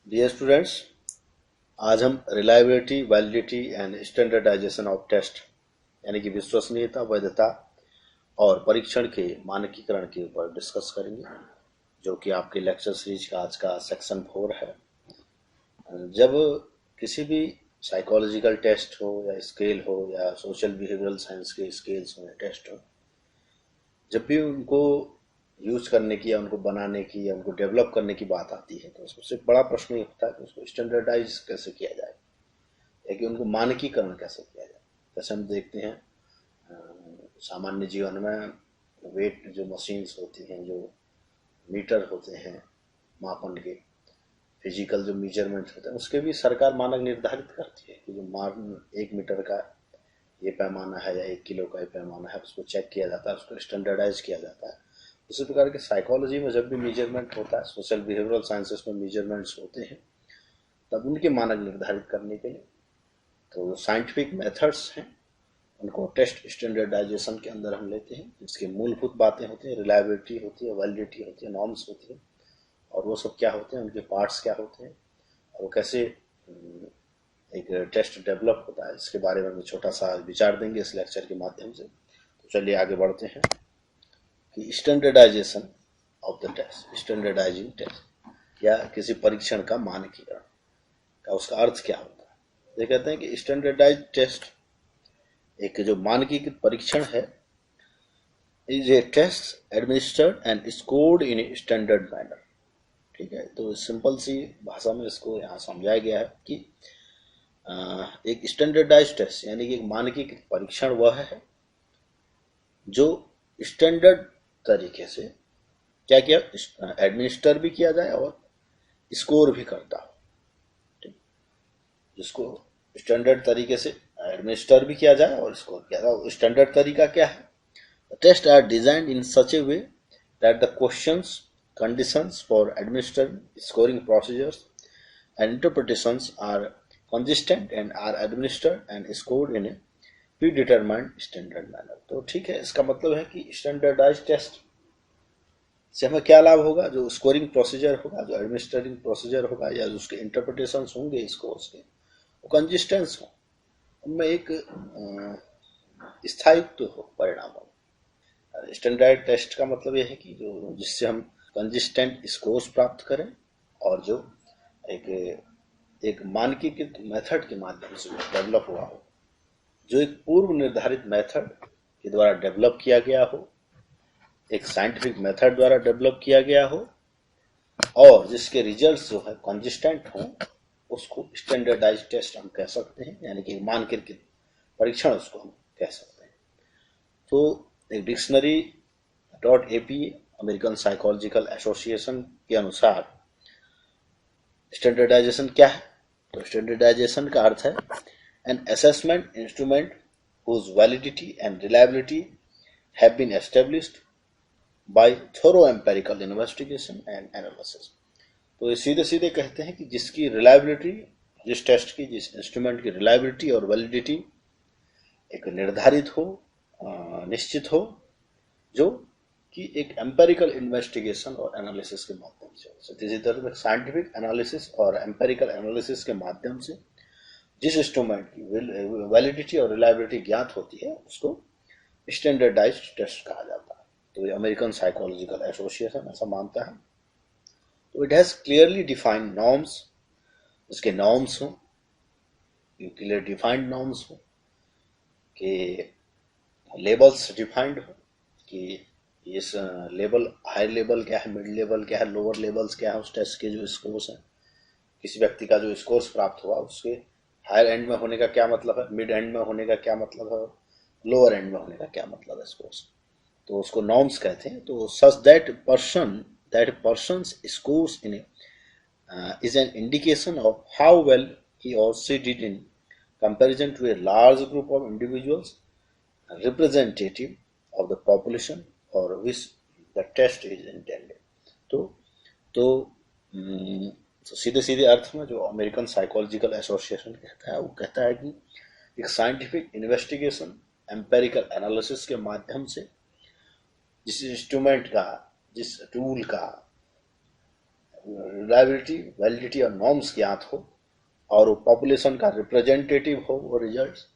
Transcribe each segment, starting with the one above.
Dear students, आज हम reliability, validity and standardisation of test यानी कि विश्वसनीयता, वैधता और परीक्षण के मानकीकरण के ऊपर डिस्कस करेंगे, जो कि आपके लेक्चर सीरीज का आज का सेक्शन 4 है। जब किसी भी साइकोलॉजिकल टेस्ट हो या स्केल हो या सोशल बिहेवियरल साइंस के स्केल्स हो या टेस्ट हो, जब भी उनको यूज करने की या उनको बनाने की या उनको डेवलप करने की बात आती है, तो सबसे बड़ा प्रश्न ये होता है कि उसको स्टैंडर्डाइज कैसे किया जाए या कि उनको मानकीकरण कैसे किया जाए। जैसे हम देखते हैं सामान्य जीवन में वेट जो मशीन्स होती हैं, जो मीटर होते हैं मापन के, फिजिकल जो मेजरमेंट होते हैं, उसके भी सरकार मानक निर्धारित करती है कि जो मान 1 मीटर का ये पैमाना है या 1 किलो का ये पैमाना है, उसको चेक किया जाता है, उसको स्टैंडर्डाइज किया जाता है। उसी प्रकार के साइकोलॉजी में जब भी मेजरमेंट होता है, सोशल बिहेवियरल साइंसेस में मेजरमेंट्स होते हैं, तब उनके मानक निर्धारित करने के लिए तो साइंटिफिक मेथड्स हैं, उनको टेस्ट स्टैंडर्डाइजेशन के अंदर हम लेते हैं। इसकी मूलभूत बातें होती हैं, रिलायबिलिटी होती है, वैलिडिटी होती है, नॉर्म्स होती है, और वो सब क्या होते हैं, उनके पार्ट्स क्या होते हैं, और वो कैसे एक टेस्ट डेवलप होता है, इसके बारे में हम छोटा सा विचार देंगे इस लेक्चर के माध्यम से। तो चलिए आगे बढ़ते हैं कि standardization of the test, standardizing test या किसी परीक्षण का मानकीकरण का उसका अर्थ क्या होता है। ये कहते हैं कि स्टैंडर्डाइज टेस्ट, एक जो मानकीकृत परीक्षण है, is a test administered and scored in a standard manner. ठीक है, तो सिंपल सी भाषा में इसको यहाँ समझाया गया है कि एक स्टैंडर्डाइज टेस्ट यानी कि एक मानकीकृत परीक्षण वह है जो स्टैंडर्ड तरीके से क्या किया, एडमिनिस्टर भी किया जाए और स्कोर भी करता हो। ठीक, जिसको स्टैंडर्ड तरीके से एडमिनिस्टर भी किया जाए और स्कोर किया जाए। स्टैंडर्ड तरीका क्या है? Test are designed in such a way that the questions, conditions for administering scoring procedures and interpretations are consistent and are administered and scored in a predetermined standard manner। तो ठीक है, इसका मतलब है कि स्टैंडर्डाइज टेस्ट से हमें क्या लाभ होगा? जो स्कोरिंग प्रोसीजर होगा, जो एडमिनिस्ट्रेटिंग प्रोसीजर होगा, या जो उसके इंटरप्रिटेशन होंगे स्कोर्स के, वो कंसिस्टेंस हो, उनमें एक स्थायित्व हो परिणामों। स्टैंडर्ड टेस्ट का मतलब यह है कि जो जिससे हम कंसिस्टेंट स्कोर्स प्राप्त करें और जो एक मानकीकृत मेथड के माध्यम से डेवलप हुआ हो, जो एक पूर्व निर्धारित मेथड के द्वारा डेवलप किया गया हो, एक साइंटिफिक मेथड द्वारा डेवलप किया गया हो, और जिसके रिजल्ट्स जो है कंसिस्टेंट हों, उसको स्टैंडर्डाइज टेस्ट हम कह सकते हैं, यानी कि मानकीकृत परीक्षण उसको हम कह सकते हैं। तो एक dictionary .apa American psychological association के अनुसार स्टैंडर्डाइजेशन क्या है? तो स्टैंडर्डाइजेशन का अर्थ है an assessment instrument whose validity and reliability have been established by thorough empirical investigation and analysis। तो ये सीधे सीधे कहते हैं कि जिसकी रिलायबिलिटी, जिस टेस्ट की, जिस इंस्ट्रूमेंट की रिलायबिलिटी और वैलिडिटी एक निर्धारित हो, निश्चित हो, जो कि एक एम्पेरिकल इन्वेस्टिगेशन और एनालिसिस के माध्यम से, इसी तरह साइंटिफिक एनालिसिस और एम्पेरिकल एनालिसिस के माध्यम से जिस इंस्ट्रूमेंट की वैलिडिटी और रिलायबिलिटी ज्ञात होती है, उसको स्टैंडर्डाइज्ड टेस्ट कहा जाता है। तो ये अमेरिकन साइकोलॉजिकल एसोसिएशन ऐसा मानता है। तो it has clearly defined norms, इसके नॉर्म्स हो, क्लियर डिफाइंड नॉर्म्स हो, कि लेबल्स डिफाइंड हो कि इस लेवल, हाई लेवल क्या है, मिड लेवल क्या है, लोअर लेवल्स क्या है, उस टेस्ट के जो स्कोर्स हैं, किसी व्यक्ति का जो स्कोर्स प्राप्त हुआ उसके हायर एंड में होने का क्या मतलब है, मिड एंड में होने का क्या मतलब है, लोअर एंड में होने का क्या मतलब है स्कोर्स, तो उसको नॉर्म्स कहते हैं। तो such that persons scores in is an indication of how well he or she did in comparison to a large group of individuals representative of the population for which the test is intended। तो सीधे सीधे अर्थ में जो American psychological association कहता है, वो कहता है कि एक साइंटिफिक इन्वेस्टिगेशन, एम्पेरिकल एनालिसिस के माध्यम से जिस इंस्ट्रूमेंट का, जिस टूल का रिलायबिलिटी, वैलिडिटी और नॉर्म्स ज्ञात हो और वो पॉपुलेशन का रिप्रेजेंटेटिव हो वो रिजल्ट्स,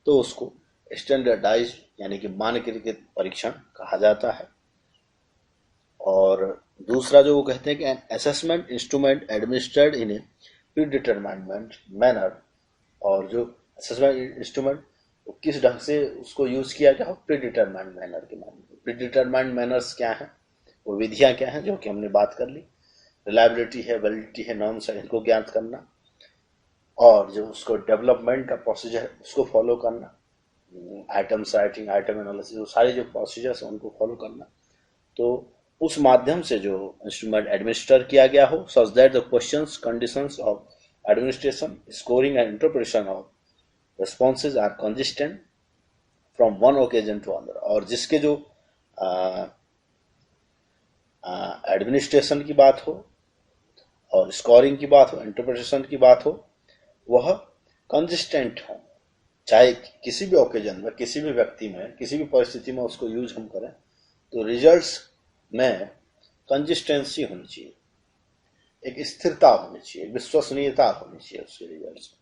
तो उसको स्टैंडर्डाइज यानी कि मानकीकृत परीक्षण कहा जाता है। और दूसरा जो वो कहते हैं कि an assessment instrument administered in A pre determined manner, और जो असेसमेंट इंस्ट्रूमेंट किस ढंग से उसको यूज किया गया हो प्री डिटरमाइंड मैनर के मामले में। प्री डिटरमाइंड मैनर्स क्या है, वो विधियां क्या हैं, जो कि हमने बात कर ली। रिलायबिलिटी है, वैलिडिटी है, नॉर्म्स है, इनको ज्ञात करना, और जो उसको डेवलपमेंट का प्रोसीजर है उसको फॉलो करना, आइटम राइटिंग, आइटम एनालिसिस, वो सारे जो प्रोसीजर्स हैं उनको फॉलो करना। तो उस माध्यम से जो इंस्ट्रूमेंट एडमिनिस्टर किया गया हो, such that the questions, conditions of administration, scoring and interpretation of responses are consistent from one occasion to other, और जिसके जो एडमिनिस्ट्रेशन की बात हो और स्कोरिंग की बात हो, इंटरप्रिटेशन की बात हो, वह कंसिस्टेंट हो, चाहे किसी भी ओकेजन में, किसी भी व्यक्ति में, किसी भी परिस्थिति में उसको यूज हम करें, तो रिजल्ट्स में कंसिस्टेंसी होनी चाहिए, एक स्थिरता होनी चाहिए, विश्वसनीयता होनी चाहिए उसके रिजल्ट्स में,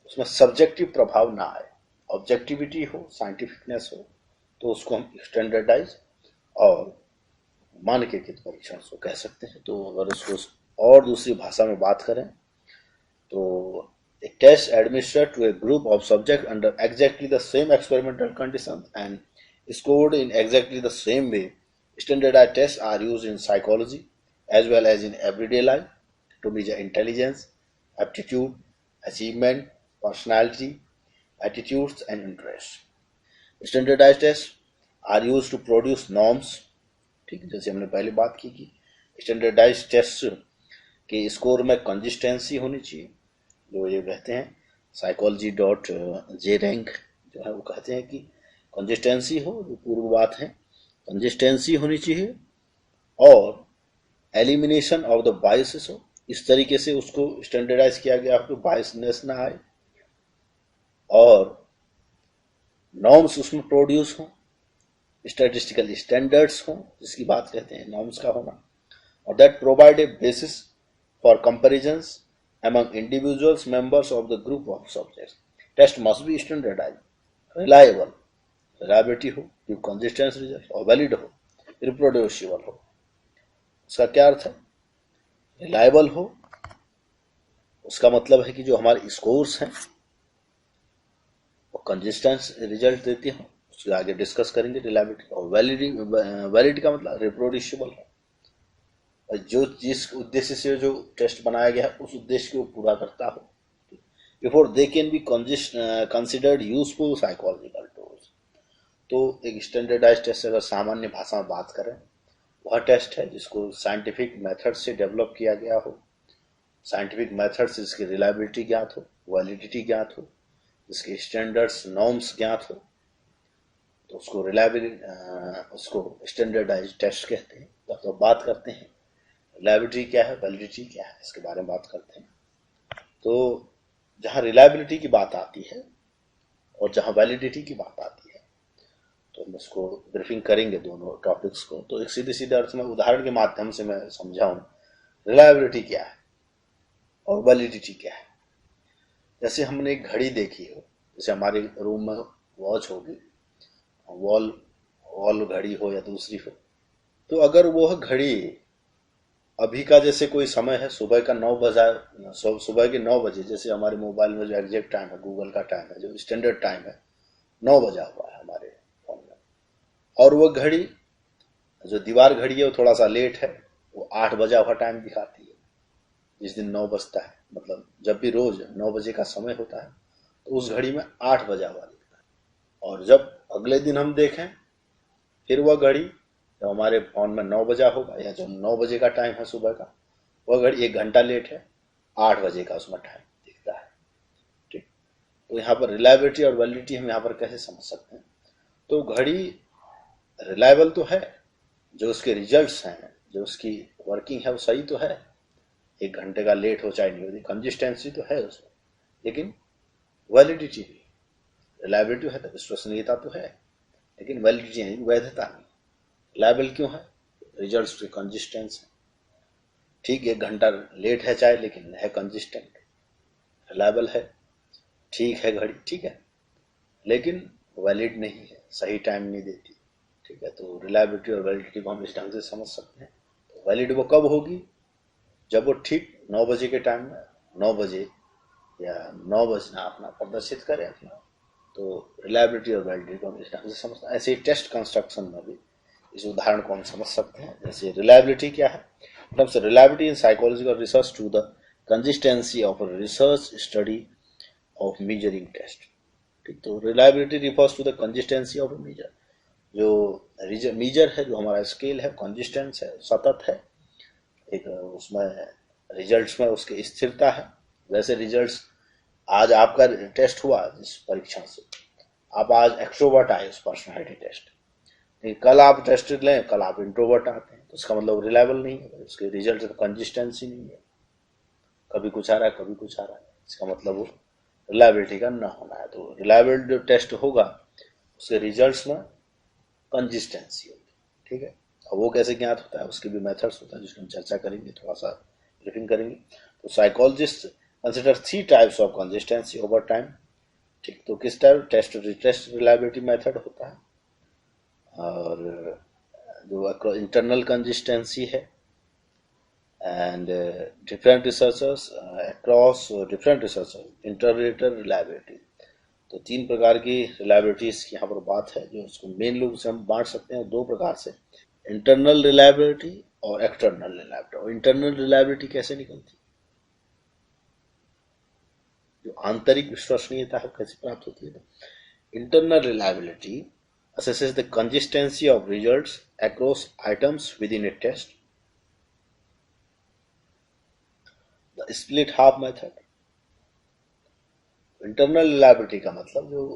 उसमें सब्जेक्टिव प्रभाव ना आए, ऑब्जेक्टिविटी हो, साइंटिफिकनेस हो, तो उसको हम स्टैंडर्डाइज और मानकीकृत परीक्षण को कह सकते हैं। तो अगर उसको और दूसरी भाषा में बात करें तो a test administered to a group of subjects under exactly the same experimental conditions and scored in exactly the same way. Standardized tests are used in psychology as well as in everyday life to measure intelligence, aptitude, achievement, personality, attitudes, and interests. Standardized tests are used to produce norms. ठीक है, जैसे हमने पहले बात की कि standardise test के score में कंसिस्टेंसी होनी चाहिए, जो ये कहते हैं psychology.jrank जो है वो कहते हैं कि कंसिस्टेंसी हो, जो पूर्व बात है, कंसिस्टेंसी होनी चाहिए, और एलिमिनेशन ऑफ द बायसेस हो, इस तरीके से उसको स्टैंडर्डाइज किया गया हो कि बायसनेस ना आए, और नॉर्म्स उसमें प्रोड्यूस हो, स्टैटिस्टिकल स्टैंडर्ड्स हो, जिसकी बात कहते हैं नॉर्म्स का होना, और that provide a basis for comparisons among individuals members of the group of subjects. Test must be standardized, reliable, reliability हो, give consistent result, और valid हो, reproducible हो। उसका क्या अर्थ है? रिलायबल हो, उसका मतलब है कि जो हमारे स्कोर्स हैं वो कंसिस्टेंट रिजल्ट देते हैं, उसके आगे डिस्कस करेंगे रिलायबिलिटी। और वैलिडिटी का मतलब रिप्रोड्यूसिबल हो, जो जिस उद्देश्य से जो टेस्ट बनाया गया है उस उद्देश्य को पूरा करता हो, before they can be considered useful psychological tools. तो एक स्टैंडर्डाइज टेस्ट अगर सामान्य भाषा में बात करें, वह टेस्ट है जिसको साइंटिफिक मेथड से डेवलप किया गया हो, साइंटिफिक मेथड से जिसकी रिलायबिलिटी ज्ञात हो, वैलिडिटी ज्ञात हो, जिसके स्टैंडर्ड्स नॉर्म्स ज्ञात हो, तो उसको रिलायबिलिटी उसको स्टैंडर्डाइज टेस्ट कहते हैं। तो बात करते हैं रिलायबिलिटी क्या है, वैलिडिटी क्या है, इसके बारे में बात करते हैं। तो जहाँ रिलायबिलिटी की बात आती है और जहाँ वैलिडिटी की बात आती है, तो हम इसको ब्रीफिंग करेंगे दोनों टॉपिक्स को। तो एक सीधे सीधे अर्थ में उदाहरण के माध्यम से मैं समझाऊं रिलायबिलिटी क्या है और वैलिडिटी क्या है। जैसे हमने एक घड़ी देखी हो, जैसे हमारे रूम में वॉच होगी, वॉल घड़ी हो या दूसरी हो, तो अगर वह घड़ी अभी का जैसे कोई समय है, सुबह का 9 बजा, सुबह के 9 बजे, जैसे हमारे मोबाइल में जो एग्जैक्ट टाइम है, गूगल का टाइम है, जो स्टैंडर्ड टाइम है, 9 बजा हुआ है हमारे फोन में, और वो घड़ी जो दीवार घड़ी है वो थोड़ा सा लेट है, वो 8 बजा हुआ टाइम दिखाती है। जिस दिन 9 बजता है, मतलब जब भी रोज 9 बजे का समय होता है, तो उस घड़ी में 8 बजा हुआ दिखता है। और जब अगले दिन हम देखें, फिर वह घड़ी जब हमारे फोन में 9 बजा होगा, या जो 9 बजे का टाइम है सुबह का, वह घड़ी 1 घंटा लेट है, 8 बजे का उसमें टाइम दिखता है। ठीक, तो यहाँ पर रिलायबिलिटी और वैलिडिटी हम यहाँ पर कैसे समझ सकते हैं? तो घड़ी रिलायबल तो है, जो उसके रिजल्ट्स हैं, जो उसकी वर्किंग है वो सही तो है, 1 घंटे का लेट हो चाहे नहीं हो, कंसिस्टेंसी तो है उसमें, लेकिन वैलिडिटी भी, रिलायबिलिटी है तो विश्वसनीयता तो है, लेकिन वैलिडिटी नहीं, वैधता नहीं। रिलायबल क्यों है? रिजल्ट्स के कंसिस्टेंस है, ठीक 1 घंटा लेट है चाहे, लेकिन है कंसिस्टेंट, रिलायबल है। ठीक है घड़ी, ठीक है, लेकिन वैलिड नहीं है, सही टाइम नहीं देती। ठीक है, तो रिलायबिलिटी और वैलिडिटी को हम इस ढंग से समझ सकते हैं। तो वैलिड वो कब होगी, जब वो ठीक 9 बजे के टाइम में 9 बजे या 9 बजना अपना प्रदर्शित करे अपना, तो रिलायबिलिटी और वैलिडिटी को हम इस ढंग से समझते हैं। ऐसे ही टेस्ट कंस्ट्रक्शन में भी इस उदाहरण को हम समझ सकते हैं। जैसे रिलायबिलिटी क्या है, मतलब से reliability in psychological research to the consistency of research study of measuring test. ठीक, तो reliability refers to the consistency of measure, जो मेजर है, जो हमारा स्केल है, कंसिस्टेंस है, सतत है, एक उसमें रिजल्ट्स में उसकी स्थिरता है। वैसे रिजल्ट्स आज आपका टेस्ट हुआ जिस परीक्षण से, आप आज एक्सट्रोवर्ट आए उस पर्सनालिटी टेस्ट, लेकिन कल आप टेस्ट लें, कल आप इंट्रोवर्ट आते हैं, तो इसका मतलब रिलायबल नहीं है, उसके रिजल्ट का कंसिस्टेंसी नहीं है, कभी कुछ आ रहा है कभी कुछ आ रहा है, इसका मतलब वो रिलायबिलिटी का ना होना है। तो रिलायबल जो टेस्ट होगा उसके रिजल्ट्स में कंसिस्टेंसी होगी। ठीक है, और वो कैसे ज्ञात होता है, उसके भी मेथड्स होता है जिसकी हम चर्चा करेंगे, थोड़ा सा ब्रीफिंग करेंगे। तो psychologist consider 3 types of consistency over time. ठीक, तो किस type, test retest reliability method होता है, और जो इंटरनल कंसिस्टेंसी है, and different researchers across different researchers interrater reliability. तो 3 प्रकार की रिलायबिलिटीज की यहाँ पर बात है, जो उसको मेन रूप से हम बांट सकते हैं 2 प्रकार से, इंटरनल रिलायबिलिटी और एक्सटर्नल रिलायबिलिटी। और इंटरनल रिलायबिलिटी कैसे निकलती, जो आंतरिक विश्वसनीयता है कैसे प्राप्त होती है। Internal reliability assesses the consistency of results across items within a test. The split half method। Internal reliability का मतलब जो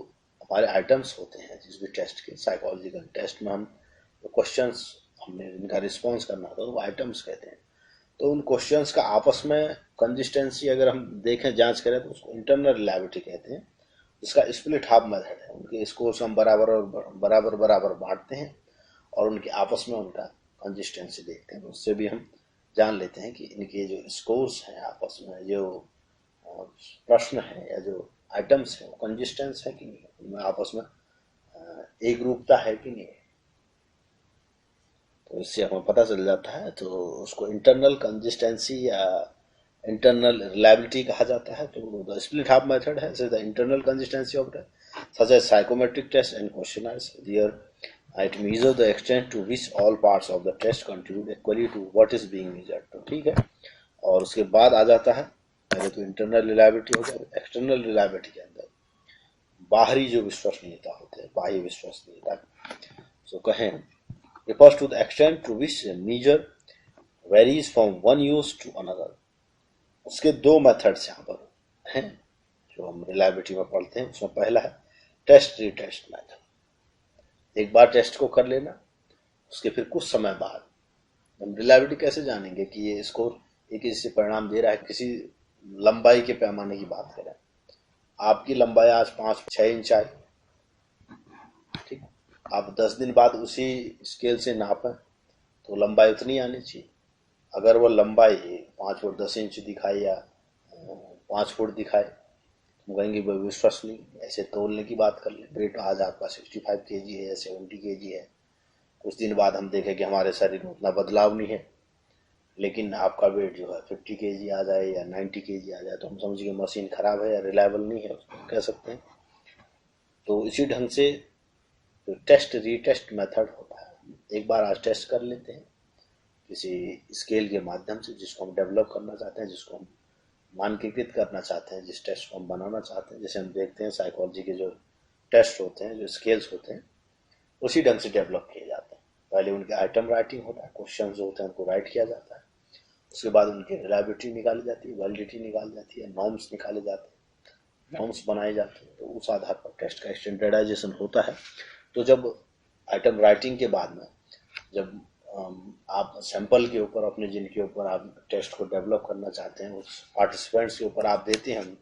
हमारे आइटम्स होते हैं जिस भी टेस्ट के, साइकोलॉजिकल टेस्ट में हम जो क्वेश्चंस हमने इनका रिस्पॉन्स करना होता है वो आइटम्स कहते हैं। तो उन क्वेश्चंस का आपस में कंसिस्टेंसी अगर हम देखें, जांच करें, तो उसको इंटरनल रिलायबिलिटी कहते हैं। इसका स्प्लिट हाफ मेथड है, उनके स्कोर्स हम बराबर और बराबर बराबर बांटते हैं और उनके आपस में उनका कंसिस्टेंसी देखते हैं। तो उससे भी हम जान लेते हैं कि इनके जो स्कोर्स हैं आपस में, जो प्रश्न है या जो आइटम्स है, वो कंसिस्टेंस है कि नहीं, उनमें आपस में एक रूपता है कि नहीं, तो इससे हमें पता चल जाता है। तो उसको इंटरनल कंसिस्टेंसी या इंटरनल रिलायबिलिटी कहा जाता है। तो द स्प्लिट हाफ मेथड है the internal consistency of such as psychometric tests and questionnaires. There, it measures the extent to which all parts of the test contribute equally to what is being measured. तो ठीक है, और उसके बाद आ जाता है, पहले तो इंटरनल रिलायबिलिटी हो गया, एक्सटर्नल रिलायबिलिटी के अंदर बाहरी जो विश्वसनीयता होते हैं, बाह्य विश्वसनीयता, सो कहें refers to the extent to which a measure varies from one use to another। उसके 2 मेथड्स यहाँ पर हैं जो हम रिलायबिलिटी में पढ़ते हैं। उसमें पहला है टेस्ट रीटेस्ट मेथड, एक बार टेस्ट को कर लेना, उसके फिर कुछ समय बाद हम रिलायबिलिटी कैसे जानेंगे कि ये स्कोर एक जैसे परिणाम दे रहा है। किसी लंबाई के पैमाने की बात करें, आपकी लंबाई आज 5-6 इंच आई, ठीक, आप 10 दिन बाद उसी स्केल से नापें तो लंबाई उतनी आनी चाहिए। अगर वो लंबाई 5 फुट 10 इंच दिखाई या 5 फुट दिखाए, हम कहेंगे वो विश्वसनीय। ऐसे तोलने की बात कर लें, वेट आज आपका 65 kg है या 70 kg है, कुछ दिन बाद हम देखें कि हमारे शरीर में उतना बदलाव नहीं है, लेकिन आपका वेट जो है 50 kg आ जाए या 90 kg आ जाए, तो हम समझिए मशीन खराब है या रिलायबल नहीं है, उसको कह सकते हैं। तो इसी ढंग से जो टेस्ट रीटेस्ट मेथड होता है, एक बार आज टेस्ट कर लेते हैं किसी स्केल के माध्यम से जिसको हम डेवलप करना चाहते हैं, जिसको हम मानकीकृत करना चाहते हैं, जिस टेस्ट को हम बनाना चाहते हैं। जैसे हम देखते हैं साइकोलॉजी के जो टेस्ट होते हैं, जो स्केल्स होते हैं, उसी ढंग से डेवलप किए जाते हैं। पहले उनके आइटम राइटिंग होता है, क्वेश्चन जो होते हैं उनको राइट किया जाता है, उसके बाद उनकी रिलायबिलिटी निकाली जाती है, वैलिडिटी निकाली जाती है, नॉर्म्स निकाले जाते हैं, नॉर्म्स बनाए जाते हैं, तो उस आधार पर टेस्ट का स्टैंडर्डाइजेशन होता है। तो जब आइटम राइटिंग के बाद में जब आप सैंपल के ऊपर अपने जिनके ऊपर आप टेस्ट को डेवलप करना चाहते हैं, उस पार्टिसिपेंट्स के ऊपर आप देते हैं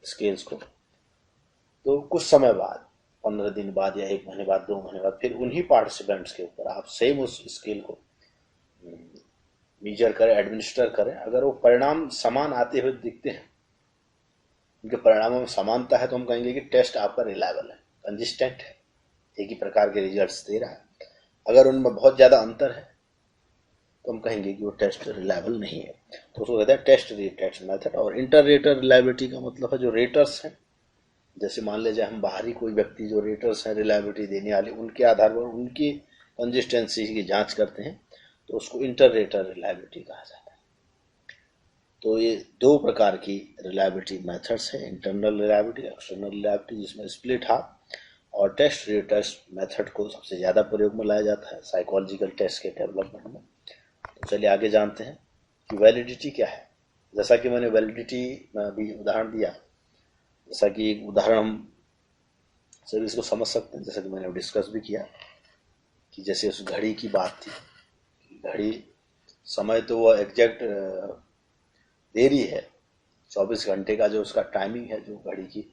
स्केल्स को, तो कुछ समय बाद 15 दिन बाद या 1 महीने बाद 2 महीने बाद फिर उन्हीं पार्टिसिपेंट्स के ऊपर आप सेम उस स्केल को मीजर करें, एडमिनिस्टर करें, अगर वो परिणाम समान आते हुए दिखते हैं, उनके परिणामों में समानता है, तो हम कहेंगे कि टेस्ट आपका रिलायबल है, कंसिस्टेंट है, एक ही प्रकार के रिजल्ट्स दे रहा है। अगर उनमें बहुत ज़्यादा अंतर है तो हम कहेंगे कि वो टेस्ट रिलायबल नहीं है। तो उसको कहते हैं टेस्ट टेस्ट मेथड। और इंटर रेटर रिलायबिलिटी का मतलब है जो रेटर्स हैं, जैसे मान लीजिए हम बाहरी कोई व्यक्ति जो रेटर्स हैं रिलायबिलिटी देने वाले, उनके आधार पर उनकी कंसिस्टेंसी की जांच करते हैं, तो उसको इंटर रेटर रिलायबिलिटी कहा जाता है। तो ये दो प्रकार की रिलायबिलिटी मेथड्स है, इंटरनल रिलायबिलिटी, एक्सटर्नल रिलायबिलिटी, जिसमें स्प्लिट हाफ और टेस्ट रीटेस्ट मेथड को सबसे ज़्यादा प्रयोग में लाया जाता है साइकोलॉजिकल टेस्ट के डेवलपमेंट में। तो चलिए आगे जानते हैं कि वैलिडिटी क्या है। जैसा कि मैंने वैलिडिटी में अभी उदाहरण दिया, जैसा कि एक उदाहरण हम सभी इसको समझ सकते हैं, जैसा कि मैंने डिस्कस भी किया कि जैसे उस घड़ी की बात थी, घड़ी समय तो वह एग्जैक्ट देरी है, 24 घंटे का जो उसका टाइमिंग है, जो घड़ी की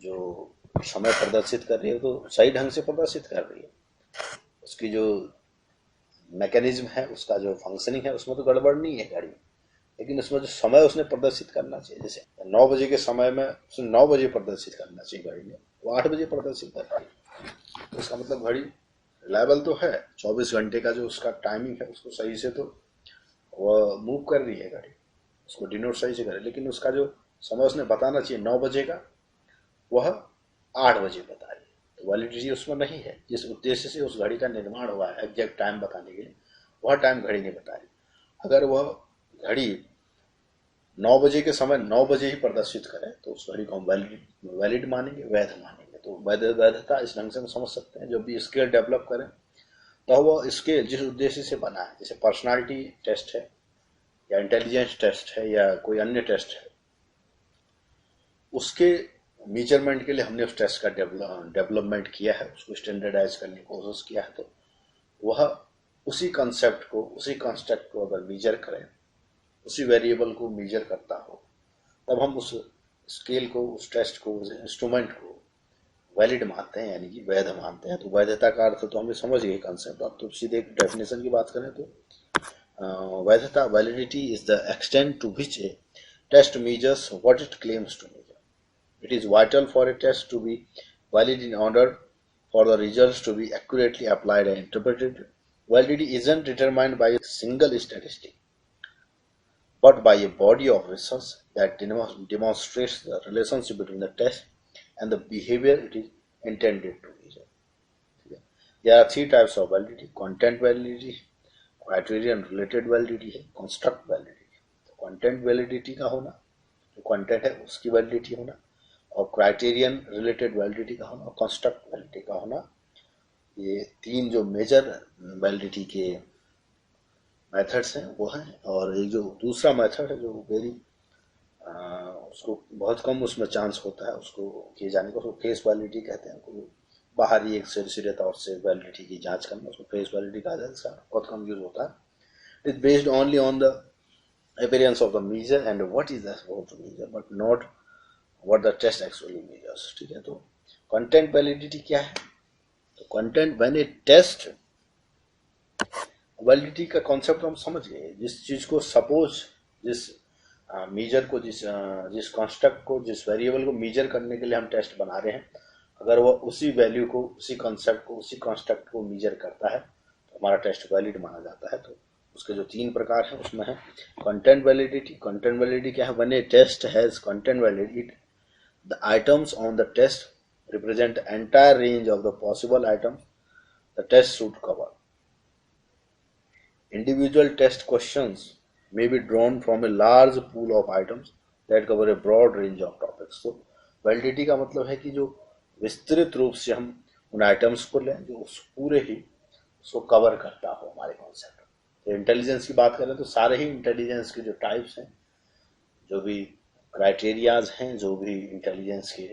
जो समय प्रदर्शित कर रही है, तो सही ढंग से प्रदर्शित कर रही है। उसकी जो मैकेनिज्म है, उसका जो फंक्शनिंग है, उसमें तो गड़बड़ नहीं है घड़ी, लेकिन उसमें जो समय उसने प्रदर्शित करना चाहिए, जैसे 9 बजे के समय में उसने 9 बजे प्रदर्शित करना चाहिए घड़ी ने, वो 8 बजे प्रदर्शित कर रही है। तो इसका मतलब घड़ी रिलायबल तो है, 24 घंटे का जो उसका टाइमिंग है उसको सही से तो वह मूव कर रही है घड़ी, उसको डिनोट सही से करे, लेकिन उसका जो समय उसने बताना चाहिए 9 बजे का, वह 8 बजे बता रही है। तो वैलिडिटी उसमें नहीं है। जिस उद्देश्य से उस घड़ी का निर्माण हुआ है एग्जैक्ट टाइम बताने के लिए, वह टाइम घड़ी नहीं बता रही। अगर वह घड़ी 9 बजे के समय 9 बजे ही प्रदर्शित करे, तो उस घड़ी को हम वैलिड मानेंगे, वैध मानेंगे। तो वैधता इस ढंग से हम समझ सकते हैं, जब भी स्केल डेवलप करें तो वह स्केल जिस उद्देश्य से बना है, जैसे पर्सनालिटी टेस्ट है या इंटेलिजेंस टेस्ट है या कोई अन्य टेस्ट है, उसके मेजरमेंट के लिए हमने उस टेस्ट का डेवलपमेंट किया है, उसको स्टैंडर्डाइज करने की कोशिश किया है। तो वह उसी कंसेप्ट को, उसी कंस्ट्रक्ट को अगर मेजर करें, उसी वेरिएबल को मेजर करता हो, तब हम उस स्केल को, उस टेस्ट को, उस इंस्ट्रूमेंट को वैलिड मानते हैं, यानी कि वैध मानते हैं। तो वैधता का अर्थ तो हमें समझ गए कंसेप्ट। अब तो सीधे डेफिनेशन की बात करें तो वैधता, validity is the extent to which a test measures what it claims to measure. It is vital for a test to be valid in order for the results to be accurately applied and interpreted. Validity isn't determined by a single statistic, but by a body of research that demonstrates the relationship between the test and the behavior it is intended to measure. There are three types of validity: content validity, criterion related validity, construct validity. Content validity का होना, जो content है उसकी validity होना, और criterion related validity का होना और कंस्ट्रक्ट वैलिडिटी का होना, ये तीन जो मेजर वैलिडिटी के मेथड्स हैं वो हैं। और एक जो दूसरा मेथड है जो वेरी उसको बहुत कम उसमें चांस होता है उसको किए जाने का, उसको फेस वैलिडिटी कहते हैं। तो बाहरी एक सीधे तौर से वैलिडिटी की जांच करना, उसको फेस वैलिडिटी कहा जाता है, इसका बहुत कम यूज होता है। It based only on the appearance of the measure and what is the supposed to measure, but not what the test actually measures। ठीक है, तो कंटेंट वैलिडिटी क्या है? तो content when a test, validity का concept हम समझ गए, जिस चीज को सपोज, जिस मेजर को, जिस कंस्ट्रक्ट को, जिस वेरिएबल को मेजर करने के लिए हम टेस्ट बना रहे हैं, अगर वह उसी वैल्यू को, उसी कॉन्सेप्ट को, उसी कंस्ट्रक्ट को मेजर करता है तो हमारा टेस्ट वैलिड माना जाता है। तो उसके जो तीन प्रकार हैं उसमें है कंटेंट वैलिडिटी। कंटेंट वैलिडिटी क्या है? When a test has content validity, the items on the test represent the entire range of the possible items the test should cover. Individual test questions may be drawn from a large pool of items that cover a broad range of topics. तो validity का मतलब है कि जो विस्तृत रूप से हम उन आइटम्स को लें जो उस पूरे ही उसको कवर करता हो हमारे कॉन्सेप्ट। तो इंटेलिजेंस की बात करें तो सारे ही इंटेलिजेंस के जो टाइप्स हैं, जो भी क्राइटेरियाज हैं, जो भी इंटेलिजेंस के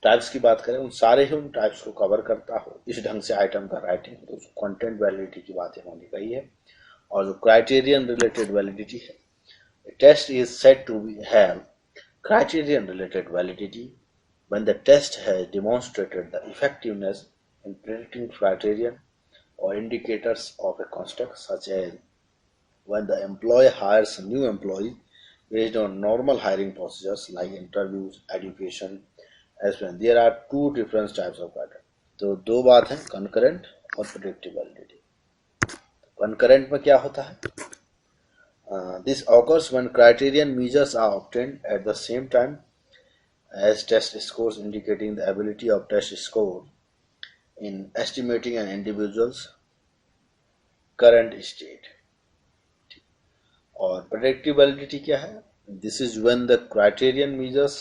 टाइप्स की बात करें, उन सारे ही उन टाइप्स को कवर करता हो इस ढंग से आइटम का राइटिंग, तो कंटेंट वैलिडिटी की बात इन्होंने कही है। और जो क्राइटेरियन रिलेटेड वैलिडिटी है, test is said to be have criterion related validity when the test has demonstrated the effectiveness in predicting criterion or indicators of a construct, such as when the employer hires a new employee based on normal hiring procedures like interviews, education, as well. There are two different types of pattern. तो दो बात है, concurrent और predictability. Concurrent में क्या होता है? This occurs when criterion measures are obtained at the same time as test scores, indicating the ability of test score in estimating an individual's current state. और predictability क्या है? This is when the criterion measures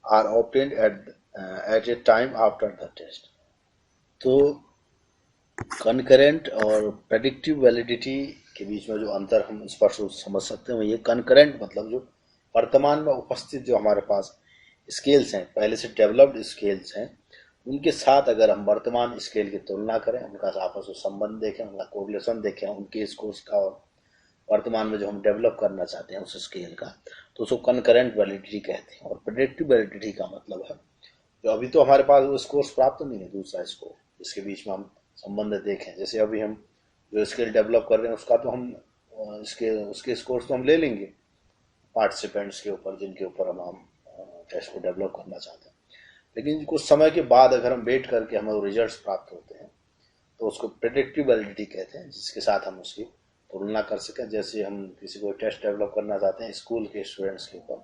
are obtained at a time after the test. तो concurrent और predictive validity के बीच में जो अंतर हम स्पष्ट रूप से समझ सकते हैं, ये concurrent मतलब जो वर्तमान में उपस्थित जो हमारे पास स्केल्स हैं, पहले से डेवलप्ड स्केल्स हैं, उनके साथ अगर हम वर्तमान स्केल की तुलना करें, उनका आपस में संबंध देखें, उनका कोरिलेशन देखें, उनके स्कोर्स का और वर्तमान में जो हम डेवलप करना चाहते हैं उस स्केल का, तो उसको कंकरेंट वैलिडिटी कहते हैं। और प्रेडिक्टिव वैलिडिटी का मतलब है जो अभी तो हमारे पास वो स्कोर्स प्राप्त नहीं है, दूसरा स्कोर इसके बीच में हम संबंध देखें। जैसे अभी हम जो स्केल डेवलप कर रहे हैं उसका तो हम उसके स्कोर्स तो हम ले लेंगे पार्टिसिपेंट्स के ऊपर, जिनके ऊपर हम टेस्ट को डेवलप करना चाहते हैं, लेकिन कुछ समय के बाद अगर हम वेट करके हमें रिजल्ट्स प्राप्त होते हैं तो उसको प्रेडिक्टिव वैलिडिटी कहते हैं, जिसके साथ हम उसकी तुलना कर सकें। जैसे हम किसी को टेस्ट डेवलप करना चाहते हैं स्कूल के स्टूडेंट्स के ऊपर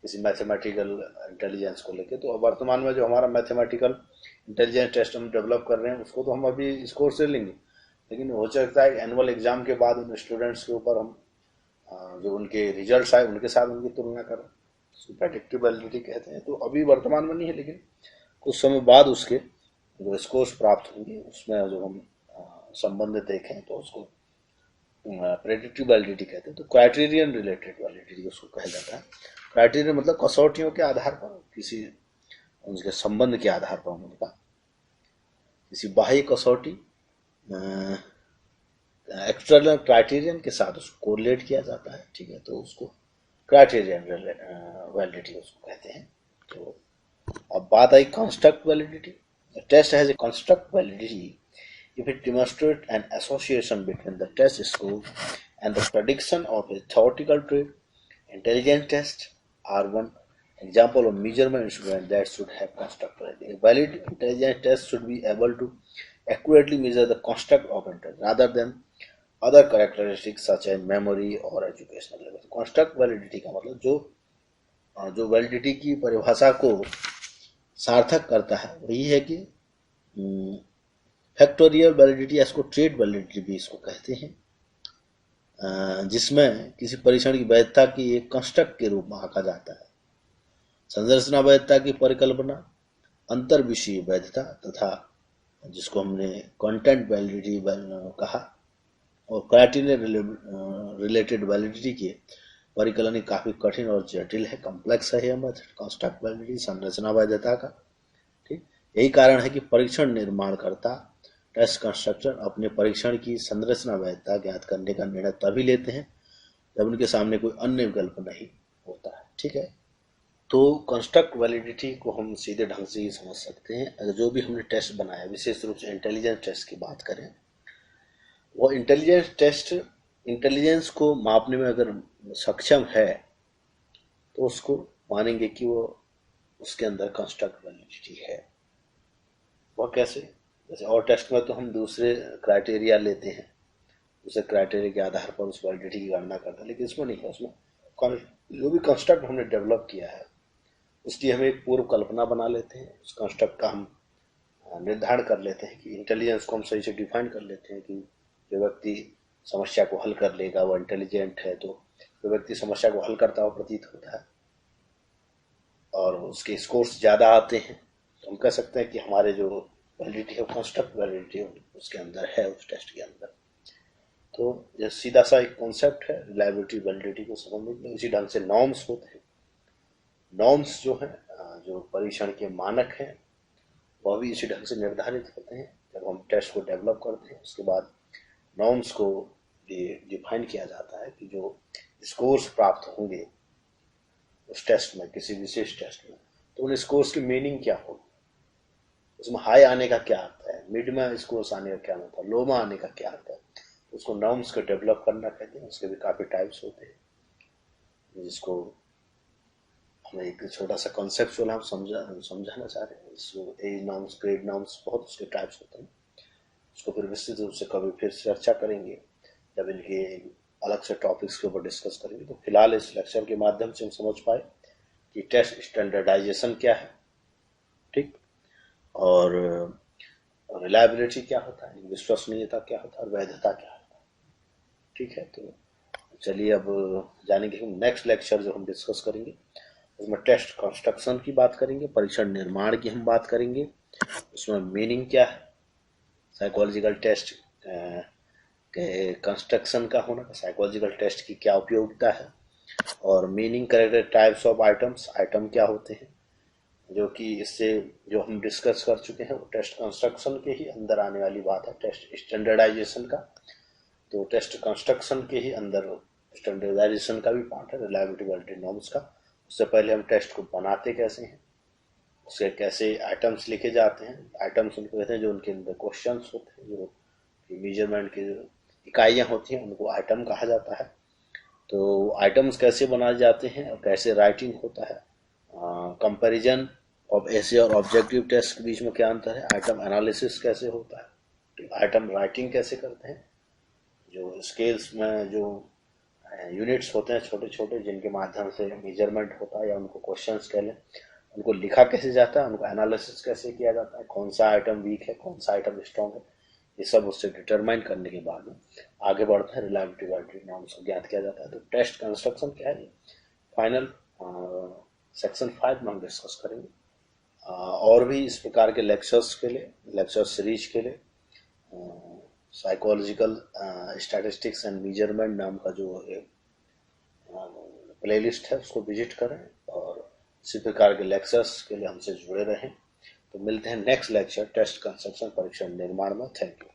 किसी मैथमेटिकल इंटेलिजेंस को लेके, तो वर्तमान में जो हमारा मैथमेटिकल इंटेलिजेंस टेस्ट हम डेवलप कर रहे हैं उसको तो हम अभी स्कोर से लेंगे, लेकिन हो सकता है एनुअल एग्जाम के बाद उन स्टूडेंट्स के ऊपर हम जो उनके रिजल्ट्स आए उनके साथ उनकी तुलना करें, उसको प्रेडिक्टिव वैलिडिटी कहते हैं। तो अभी वर्तमान में नहीं है, लेकिन कुछ समय बाद उसके जो स्कोर्स प्राप्त होंगे उसमें जो हम संबंध देखें तो उसको प्रेडिक्टिव वैलिडिटी कहते हैं। तो क्राइटेरियन रिलेटेड वैलिडिटी उसको कहा जाता है। क्राइटेरियन मतलब कसौटियों के आधार पर, किसी उनके संबंध के आधार पर उनका किसी बाह्य कसौटी एक्सटर्नल क्राइटेरियन के साथ उसको कोरिलेट किया जाता है, ठीक है, तो उसको क्राइटेरियन वैलिडिटी उसको कहते हैं। तो अब बात आई construct validity. Test has a construct validity if it demonstrates an association between the test score and the prediction of a theoretical trait. Intelligence tests are one example of measurement instrument that should have construct validity. A valid intelligence test should be able to accurately measure the construct of intelligence rather than other characteristics such as memory or educational level. Construct validity का मतलब जो validity की परिभाषा को सार्थक करता है वही है कि फैक्टोरियल वैलिडिटी, इसको ट्रेड वैलिडिटी भी इसको कहते हैं, जिसमें किसी परीक्षण की वैधता की एक कंस्ट्रक्ट के रूप में आंका जाता है। संरचना वैधता की परिकल्पना, अंतर विषय वैधता तथा जिसको हमने कंटेंट वैलिडिटी कहा, और क्राइटेरियन रिलेटेड वैलिडिटी की परिकलन काफी कठिन और जटिल है, कॉम्प्लेक्स है यह मेथड कंस्ट्रक्ट वैलिडिटी संरचना वैधता का। ठीक, यही कारण है कि परीक्षण निर्माणकर्ता टेस्ट कंस्ट्रक्टर अपने परीक्षण की संरचना वैधता ज्ञात करने का निर्णय तभी लेते हैं जब उनके सामने कोई अन्य विकल्प नहीं होता है। ठीक है, तो कंस्ट्रक्ट वैलिडिटी को हम सीधे ढंग से ही समझ सकते हैं। अगर जो भी हमने टेस्ट बनाया, विशेष रूप से इंटेलिजेंस टेस्ट की बात करें, वो इंटेलिजेंस टेस्ट इंटेलिजेंस को मापने में अगर सक्षम है तो उसको मानेंगे कि वो उसके अंदर कंस्ट्रक्ट वैलिडिटी है। वह कैसे? जैसे और टेस्ट में तो हम दूसरे क्राइटेरिया लेते हैं, दूसरे क्राइटेरिया के आधार पर उस वैलिडिटी की गणना करते हैं, लेकिन इसमें नहीं है। उसमें जो भी कंस्ट्रक्ट हमने डेवलप किया है उसकी हम एक पूर्व कल्पना बना लेते हैं, उस कंस्ट्रक्ट का हम निर्धारण कर लेते हैं कि इंटेलिजेंस को हम सही से डिफाइन कर लेते हैं कि जो व्यक्ति समस्या को हल कर लेगा वो इंटेलिजेंट है, तो जो व्यक्ति समस्या को हल करता हुआ प्रतीत होता है और उसके स्कोर्स ज़्यादा आते हैं, तो हम कह सकते हैं कि हमारे जो वैलिडिटी है कंस्ट्रक्ट वैलिडिटी उसके अंदर है, उस टेस्ट के अंदर। तो ये सीधा सा एक कॉन्सेप्ट है रिलायबिलिटी वैलिडिटी को समझने में। इसी ढंग से नॉर्म्स होते हैं। नॉर्म्स जो है, जो परीक्षण के मानक हैं, वह भी इसी ढंग से निर्धारित होते हैं। जब हम टेस्ट को डेवलप करते हैं उसके बाद नॉर्म्स को डिफाइन किया जाता है कि जो स्कोर्स प्राप्त होंगे उस टेस्ट में, किसी विशेष टेस्ट में, तो उन स्कोर्स की मीनिंग क्या होगी, उसमें हाई आने का क्या अर्थ है, मिड में स्कोर्स आने का क्या मतलब, लो में आने का क्या आता है, उसको नॉर्म्स को डेवलप करना कहते हैं। उसके भी काफ़ी टाइप्स होते हैं, जिसको हम एक छोटा सा कॉन्सेप्चुअल हम समझाना चाह रहे हैं। इसको एज नॉर्म्स, ग्रेड नॉर्म्स, बहुत उसके टाइप्स होते हैं। उसको फिर विस्तृत रूप से कभी फिर चर्चा करेंगे जब इनके अलग से टॉपिक्स के ऊपर डिस्कस करेंगे। तो फिलहाल इस लेक्चर के माध्यम से हम समझ पाए कि टेस्ट स्टैंडर्डाइजेशन क्या है, ठीक, और रिलायबिलिटी क्या होता है, विश्वसनीयता क्या होता है, और वैधता क्या होता है, ठीक है। तो चलिए अब जानेंगे हम नेक्स्ट लेक्चर जो हम डिस्कस करेंगे, उसमें टेस्ट कंस्ट्रक्शन की बात करेंगे, परीक्षण निर्माण की हम बात करेंगे, उसमें मीनिंग क्या है, साइकोलॉजिकल टेस्ट के कंस्ट्रक्शन का होना, साइकोलॉजिकल टेस्ट की क्या उपयोगिता है, और meaning character types of items, item क्या होते हैं, जो कि इससे जो हम डिस्कस कर चुके हैं वो टेस्ट कंस्ट्रक्शन के ही अंदर आने वाली बात है, टेस्ट स्टैंडर्डाइजेशन का। तो टेस्ट कंस्ट्रक्शन के ही अंदर स्टैंडर्डाइजेशन का भी पार्ट है, रिलायबिलिटी वैलिडिटी नॉर्म्स का। उससे पहले हम टेस्ट को बनाते कैसे हैं, उसके कैसे आइटम्स लिखे जाते हैं, आइटम्स उनको कहते हैं जो उनके अंदर क्वेश्चंस होते हैं, जो मेजरमेंट की जो इकाइयाँ होती हैं उनको आइटम कहा जाता है। तो आइटम्स कैसे बनाए जाते हैं और कैसे राइटिंग होता है, कंपैरिजन ऑफ ऐसे और ऑब्जेक्टिव टेस्ट के बीच में क्या अंतर है, आइटम एनालिसिस कैसे होता है, आइटम राइटिंग कैसे करते हैं, जो स्केल्स में जो यूनिट्स होते हैं छोटे छोटे जिनके माध्यम से मेजरमेंट होता है या उनको क्वेश्चंस कह लें, उनको लिखा कैसे जाता है, उनको एनालिसिस कैसे किया जाता है, कौन सा आइटम वीक है, कौन सा आइटम स्ट्रॉन्ग है, ये सब उससे डिटरमाइन करने के बाद में आगे बढ़ता है रिलायबिलिटी वैलिडिटी नॉर्म्स को ज्ञात किया जाता है। तो टेस्ट कंस्ट्रक्शन क्या है, फाइनल सेक्शन 5 में हम डिस्कस करेंगे। और भी इस प्रकार के लेक्चर्स के लिए, लेक्चर सीरीज के लिए साइकोलॉजिकल स्टैटिस्टिक्स एंड मेजरमेंट नाम का जो प्लेलिस्ट है उसको विजिट करें, और इसी प्रकार के लेक्चर्स के लिए हमसे जुड़े रहें। तो मिलते हैं नेक्स्ट लेक्चर टेस्ट कंस्ट्रक्शन परीक्षण निर्माण में। Thank you.